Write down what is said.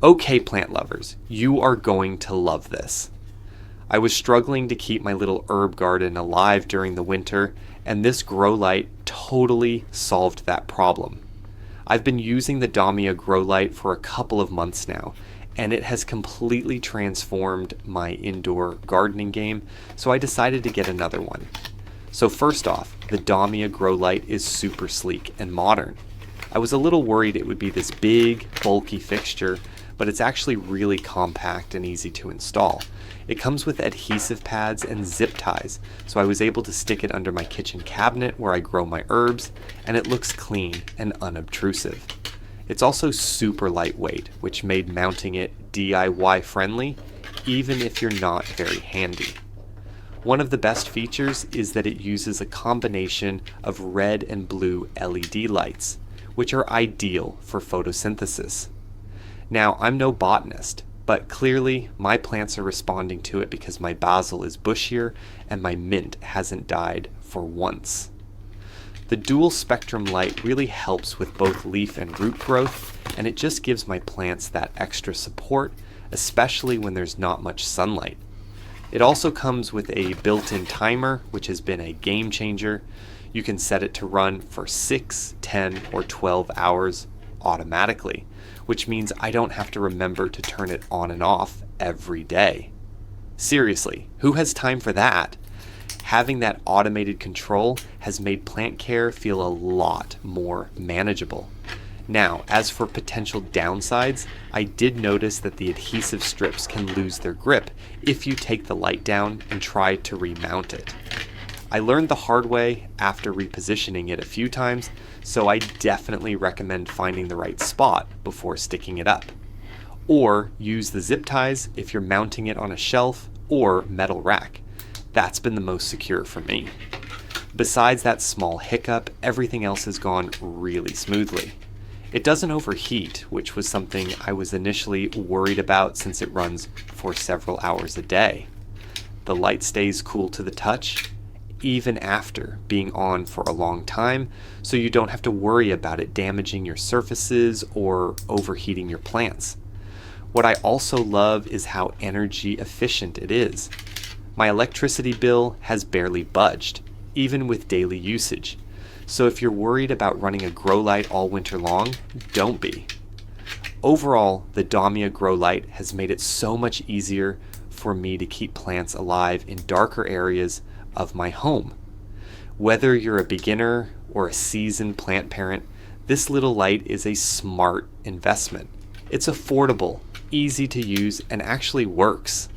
Okay, plant lovers, you are going to love this. I was struggling to keep my little herb garden alive during the winter, and this grow light totally solved that problem. I've been using the DOMMIA Grow Light for a couple of months now, and it has completely transformed my indoor gardening game, so I decided to get another one. So first off, the DOMMIA Grow Light is super sleek and modern. I was a little worried it would be this big, bulky fixture, but it's actually really compact and easy to install. It comes with adhesive pads and zip ties, so I was able to stick it under my kitchen cabinet where I grow my herbs, and it looks clean and unobtrusive. It's also super lightweight, which made mounting it DIY friendly, even if you're not very handy. One of the best features is that it uses a combination of red and blue LED lights, which are ideal for photosynthesis. Now, I'm no botanist, but clearly my plants are responding to it because my basil is bushier and my mint hasn't died for once. The dual spectrum light really helps with both leaf and root growth, and it just gives my plants that extra support, especially when there's not much sunlight. It also comes with a built-in timer, which has been a game changer. You can set it to run for 6, 10, or 12 hours automatically, which means I don't have to remember to turn it on and off every day. Seriously, who has time for that? Having that automated control has made plant care feel a lot more manageable. Now, as for potential downsides, I did notice that the adhesive strips can lose their grip if you take the light down and try to remount it. I learned the hard way after repositioning it a few times, so I definitely recommend finding the right spot before sticking it up. Or use the zip ties if you're mounting it on a shelf or metal rack. That's been the most secure for me. Besides that small hiccup, everything else has gone really smoothly. It doesn't overheat, which was something I was initially worried about since it runs for several hours a day. The light stays cool to the touch, even after being on for a long time, so you don't have to worry about it damaging your surfaces or overheating your plants. What I also love is how energy efficient it is. My electricity bill has barely budged, even with daily usage. So if you're worried about running a grow light all winter long, don't be. Overall, the DOMMIA Grow Light has made it so much easier for me to keep plants alive in darker areas of my home. Whether you're a beginner or a seasoned plant parent, this little light is a smart investment. It's affordable, easy to use, and actually works.